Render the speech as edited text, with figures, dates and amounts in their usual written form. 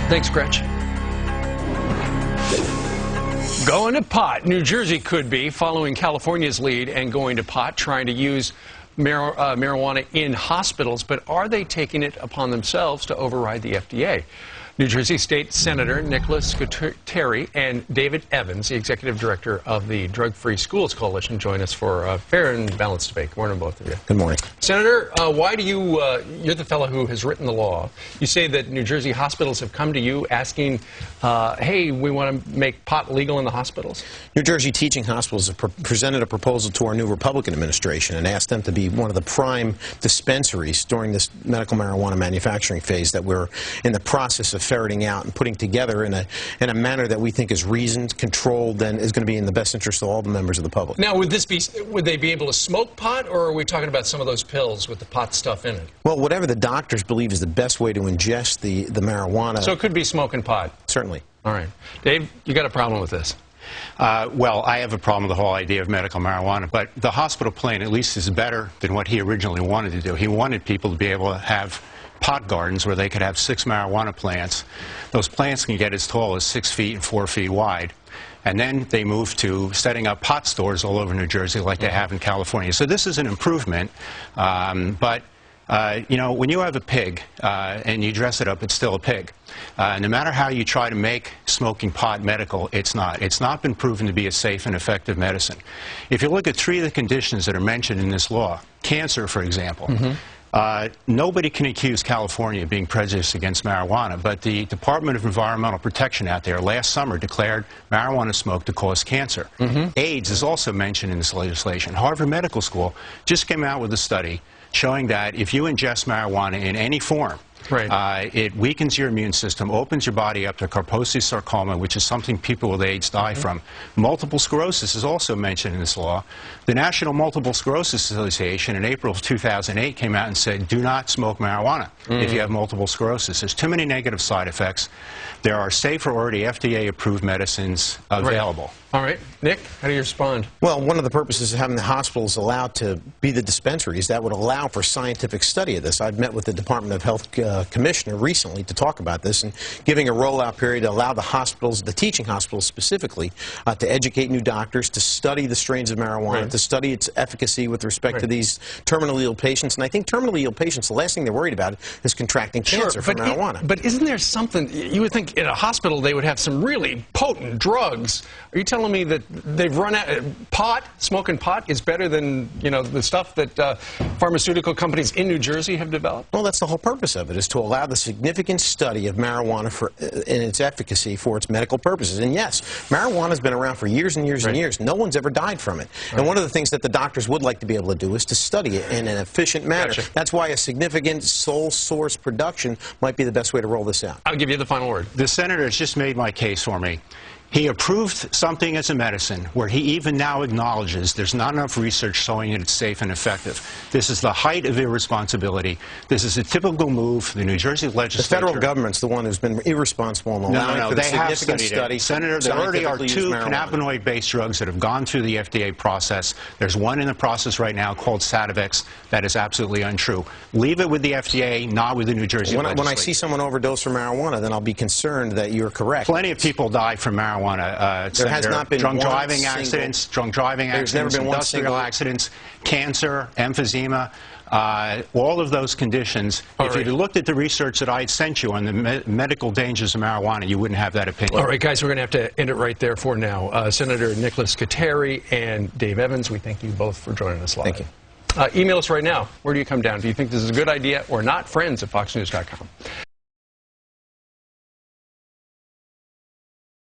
Thanks, Gretch. Going to pot. New Jersey could be following California's lead and going to pot, trying to use marijuana in hospitals. But are they taking it upon themselves to override the FDA? New Jersey State Senator Nicholas Scuteri and David Evans, the executive director of the Drug-Free Schools Coalition, join us for a fair and balanced debate. Good morning, both of you. Good morning. Senator, why do you, you're the fellow who has written the law. You say that New Jersey hospitals have come to you asking, hey, we want to make pot legal in the hospitals? New Jersey teaching hospitals have presented a proposal to our new Republican administration and asked them to be one of the prime dispensaries during this medical marijuana manufacturing phase that we're in the process of ferreting out and putting together in a manner that we think is reasoned, controlled, and is going to be in the best interest of all the members of the public. Now, would they be able to smoke pot, or are we talking about some of those pills with the pot stuff in it? Well, whatever the doctors believe is the best way to ingest the marijuana. So it could be smoking pot? Certainly. All right. Dave, you got a problem with this? Well, I have a problem with the whole idea of medical marijuana, but the hospital plan at least is better than what he originally wanted to do. He wanted people to be able to have pot gardens where they could have 6 marijuana plants. Those plants can get as tall as 6 feet and 4 feet wide. And then they moved to setting up pot stores all over New Jersey like they have in California. So this is an improvement, but you know, when you have a pig and you dress it up, it's still a pig. No matter how you try to make smoking pot medical, it's not. It's not been proven to be a safe and effective medicine. If you look at 3 of the conditions that are mentioned in this law, cancer, for example, nobody can accuse California of being prejudiced against marijuana, but the Department of Environmental Protection out there last summer declared marijuana smoke to cause cancer. AIDS is also mentioned in this legislation. Harvard Medical School just came out with a study showing that if you ingest marijuana in any form, it weakens your immune system, opens your body up to Kaposi's sarcoma, which is something people with AIDS die from. Multiple sclerosis is also mentioned in this law. The National Multiple Sclerosis Association in April of 2008 came out and said, do not smoke marijuana if you have multiple sclerosis. There's too many negative side effects. There are safe or already FDA-approved medicines available. All right. Nick, how do you respond? Well, one of the purposes of having the hospitals allowed to be the dispensaries, that would allow for scientific study of this. I've met with the Department of Health Commissioner recently to talk about this and giving a rollout period to allow the hospitals, the teaching hospitals specifically, to educate new doctors, to study the strains of marijuana, to study its efficacy with respect to these terminally ill patients. And I think terminally ill patients, the last thing they're worried about is contracting cancer from marijuana. But isn't there something, you would think in a hospital they would have some really potent drugs. Are you telling me that they've run out pot, smoking pot is better than, you know, the stuff that pharmaceutical companies in New Jersey have developed? Well, that's the whole purpose of it, is to allow the significant study of marijuana in its efficacy for its medical purposes. And yes, marijuana has been around for years and years and years. No one's ever died from it. And one of the things that the doctors would like to be able to do is to study it in an efficient manner. That's why a significant sole source production might be the best way to roll this out. I'll give you the final word. The senator has just made my case for me. He approved something as a medicine where he even now acknowledges there's not enough research showing that it's safe and effective. This is the height of irresponsibility. This is a typical move. The New Jersey legislature... The federal government's the one who's been irresponsible in allowing for the significant study. Senator, there already are 2 cannabinoid-based drugs that have gone through the FDA process. There's one in the process right now called Sativex. That is absolutely untrue. Leave it with the FDA, not with the New Jersey legislature. When I see someone overdose from marijuana, then I'll be concerned that you're correct. Plenty of people die from marijuana. There has not been drunk driving accidents, industrial accidents, cancer, emphysema, all of those conditions. If you looked at the research that I had sent you on the medical dangers of marijuana, you wouldn't have that opinion. All right, guys, we're going to have to end it right there for now. Senator Nicholas Scuteri and Dave Evans, we thank you both for joining us live. Thank you. Email us right now. Where do you come down? Do you think this is a good idea or not? Friends@foxnews.com.